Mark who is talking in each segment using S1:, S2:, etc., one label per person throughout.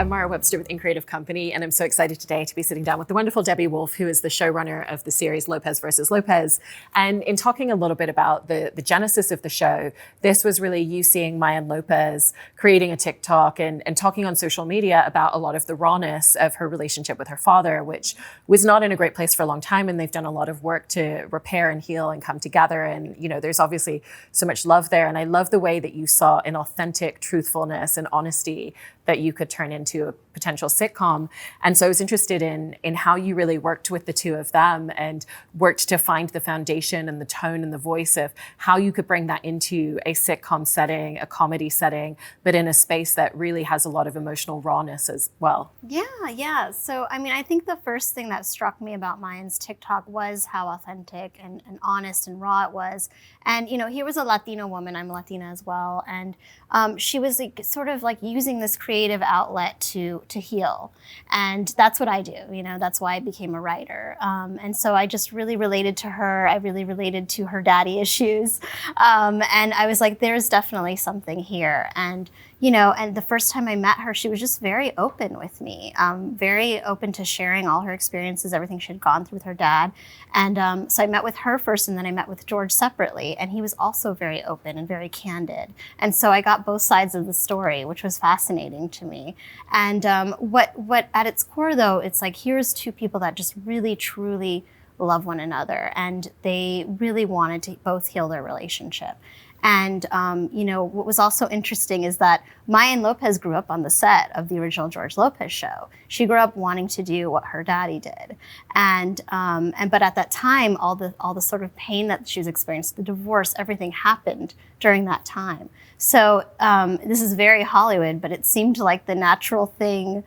S1: I'm Mara Webster with In Creative Company, and I'm so excited today to be sitting down with the wonderful Debby Wolfe, who is the showrunner of the series Lopez versus Lopez. And in talking a little bit about the genesis of the show, this was really you seeing Maya and Lopez creating a TikTok and talking on social media about a lot of the rawness of her relationship with her father, which was not in a great place for a long time. And they've done a lot of work to repair and heal and come together. And, you know, there's obviously so much love there. And I love the way that you saw an authentic truthfulness and honesty that you could turn into a potential sitcom. And so I was interested in how you really worked with the two of them and worked to find the foundation and the tone and the voice of how you could bring that into a sitcom setting, a comedy setting, but in a space that really has a lot of emotional rawness as well.
S2: Yeah. So, I mean, I think the first thing that struck me about Mayan's TikTok was how authentic and honest and raw it was. And, you know, here was a Latino woman, I'm Latina as well, and she was like, sort of like using this creative outlet to heal. And that's what I do, you know, that's why I became a writer. And so I just really related to her. I really related to her daddy issues. And I was like, there's definitely something here. And, you know, and the first time I met her, she was just very open with me, very open to sharing all her experiences, everything she had gone through with her dad. And so I met with her first, and then I met with George separately, and he was also very open and very candid. And so I got both sides of the story, which was fascinating to me. And what at its core, though, it's like, here's two people that just really, truly love one another, and they really wanted to both heal their relationship. And, you know, what was also interesting is that Maya and Lopez grew up on the set of the original George Lopez show. She grew up wanting to do what her daddy did. But at that time, all the sort of pain that she was experiencing, the divorce, everything happened during that time. So this is very Hollywood, but it seemed like the natural thing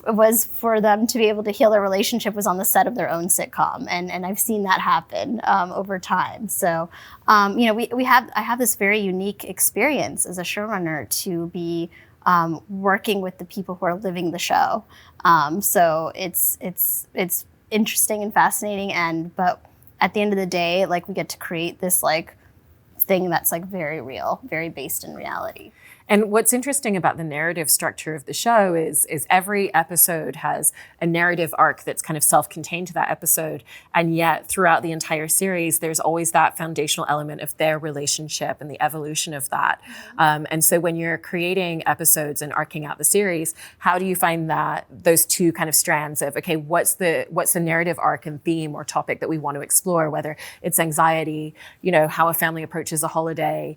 S2: was for them to be able to heal their relationship was on the set of their own sitcom. And I've seen that happen over time. So, you know, I have this very unique experience as a showrunner to be working with the people who are living the show. So it's interesting and fascinating. But at the end of the day, like, we get to create this like thing that's like very real, very based in reality.
S1: And what's interesting about the narrative structure of the show is every episode has a narrative arc that's kind of self-contained to that episode. And yet throughout the entire series, there's always that foundational element of their relationship and the evolution of that. And so when you're creating episodes and arcing out the series, how do you find that those two kind of strands of, okay, what's the narrative arc and theme or topic that we want to explore, whether it's anxiety, you know, how a family approaches a holiday,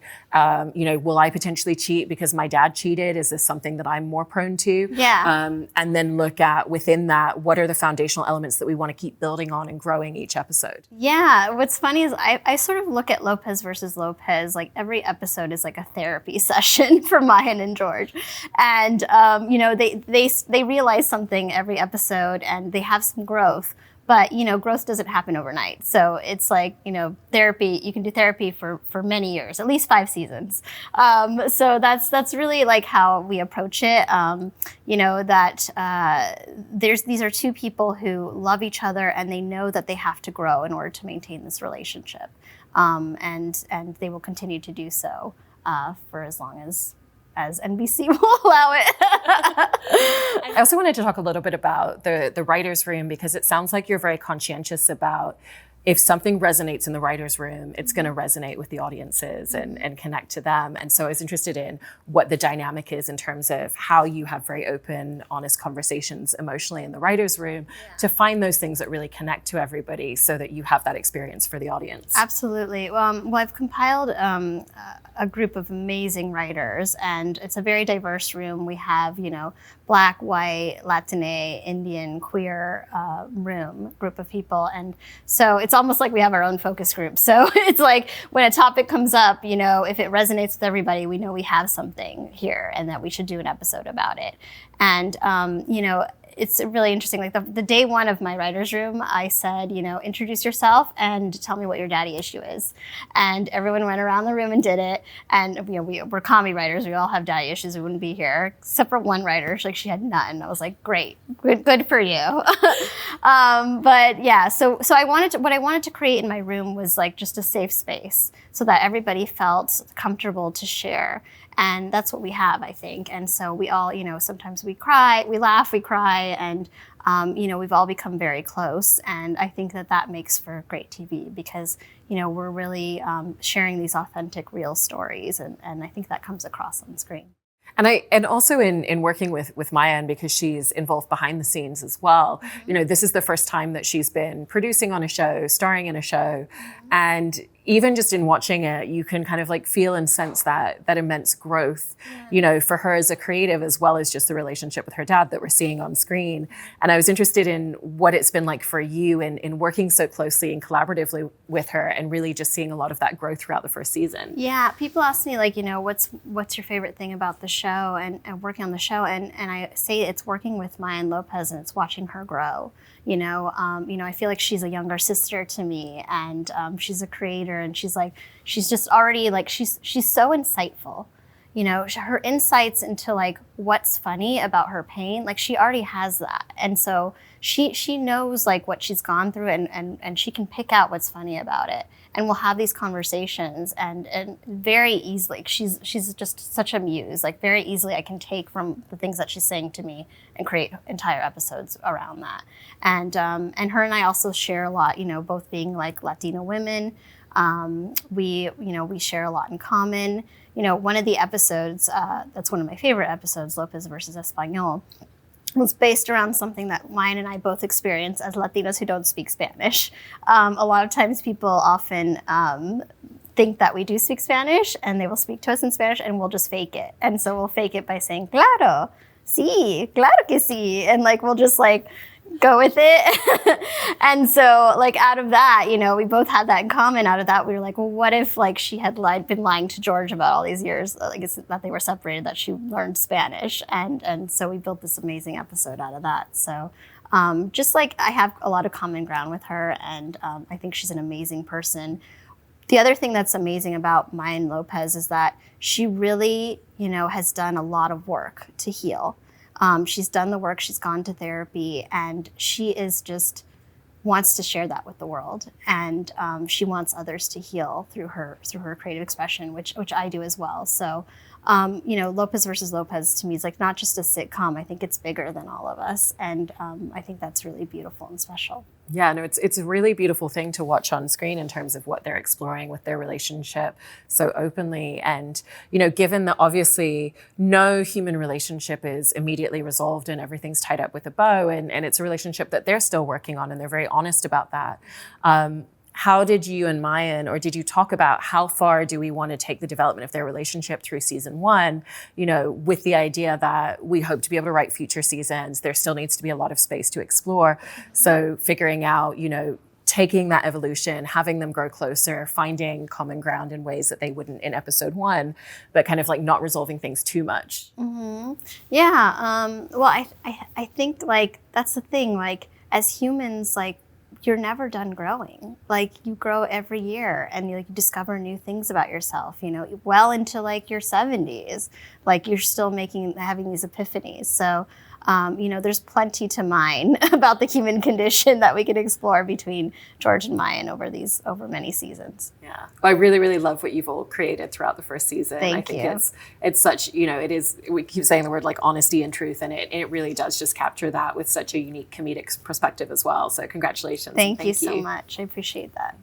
S1: you know, will I potentially cheat because my dad cheated? Is this something that I'm more prone to?
S2: Yeah.
S1: And then look at within that, what are the foundational elements that we want to keep building on and growing each episode?
S2: Yeah. What's funny is I sort of look at Lopez versus Lopez, like every episode is like a therapy session for Mayan and George. And, you know, they realize something every episode and they have some growth. But, you know, growth doesn't happen overnight. So it's like, you know, therapy, you can do therapy for many years, at least 5 seasons. So that's really like how we approach it. You know, that these are two people who love each other and they know that they have to grow in order to maintain this relationship. And they will continue to do so for as long as NBC will allow it.
S1: I also wanted to talk a little bit about the writer's room, because it sounds like you're very conscientious about if something resonates in the writer's room, it's going to resonate with the audiences and connect to them. And so I was interested in what the dynamic is in terms of how you have very open, honest conversations emotionally in the writer's room to find those things that really connect to everybody so that you have that experience for the audience.
S2: Absolutely. Well, I've compiled a group of amazing writers, and it's a very diverse room. We have, you know, Black, white, Latine, Indian, queer group of people. And so it's almost like we have our own focus group. So it's like when a topic comes up, you know, if it resonates with everybody, we know we have something here and that we should do an episode about it. And, you know, it's really interesting. Like the day one of my writer's room, I said, introduce yourself and tell me what your daddy issue is. And everyone went around the room and did it. And we're comedy writers. We all have daddy issues. We wouldn't be here, except for one writer. She had none. I was like, great, good for you. But yeah, so what I wanted to create in my room was like just a safe space so that everybody felt comfortable to share. And that's what we have, I think. And so we all, sometimes we cry, we laugh, we cry, and, we've all become very close. And I think that makes for great TV because, we're really sharing these authentic, real stories. And I think that comes across on screen.
S1: And also in working with Maya, and because she's involved behind the scenes as well, this is the first time that she's been producing on a show, starring in a show. And even just in watching it, you can kind of like feel and sense that immense growth, for her as a creative, as well as just the relationship with her dad that we're seeing on screen. And I was interested in what it's been like for you in working so closely and collaboratively with her and really just seeing a lot of that growth throughout the first season.
S2: Yeah, people ask me like, what's your favorite thing about the show and working on the show? And I say it's working with Mara Lopez and it's watching her grow. I feel like she's a younger sister to me, and she's a creator, and she's just already like she's so insightful. Her insights into like what's funny about her pain, like she already has that, and so she knows like what she's gone through, and she can pick out what's funny about it, and we'll have these conversations, and very easily she's just such a muse. Like very easily I can take from the things that she's saying to me and create entire episodes around that. And her and I also share a lot, both being like Latino women. We share a lot in common. One of the episodes, that's one of my favorite episodes, Lopez versus Espanol, was based around something that Maya and I both experience as Latinos who don't speak Spanish. A lot of times people often think that we do speak Spanish, and they will speak to us in Spanish, and we'll just fake it. And so we'll fake it by saying, claro, sí, claro que sí. And like, we'll just like go with it. And so like out of that, we both had that in common. Out of that, we were like, well, what if like she had been lying to George about all these years, like it's that they were separated, that she learned Spanish. And so we built this amazing episode out of that. So just like I have a lot of common ground with her, and I think she's an amazing person. The other thing that's amazing about Maya Lopez is that she really, has done a lot of work to heal. She's done the work, she's gone to therapy, and she is just wants to share that with the world. And she wants others to heal through her creative expression, which I do as well. So, Lopez versus Lopez to me is like not just a sitcom. I think it's bigger than all of us. And I think that's really beautiful and special.
S1: Yeah, no, it's a really beautiful thing to watch on screen in terms of what they're exploring with their relationship so openly. And, given that obviously no human relationship is immediately resolved and everything's tied up with a bow, and it's a relationship that they're still working on, and they're very honest about that. How did you and Maya, or did you talk about how far do we want to take the development of their relationship through season one, with the idea that we hope to be able to write future seasons, there still needs to be a lot of space to explore. So figuring out, taking that evolution, having them grow closer, finding common ground in ways that they wouldn't in episode one, but kind of like not resolving things too much.
S2: Mm-hmm. Yeah. Well, I think like that's the thing, like as humans, like you're never done growing. Like you grow every year, and you discover new things about yourself, well into like your 70s, like you're still having these epiphanies. So, there's plenty to mine about the human condition that we can explore between George and Maya over many seasons.
S1: Yeah. Well, I really, really love what you've all created throughout the first season.
S2: Thank you.
S1: It's such, it is, we keep saying the word like honesty and truth, and it really does just capture that with such a unique comedic perspective as well. So congratulations.
S2: Thank you so much. I appreciate that.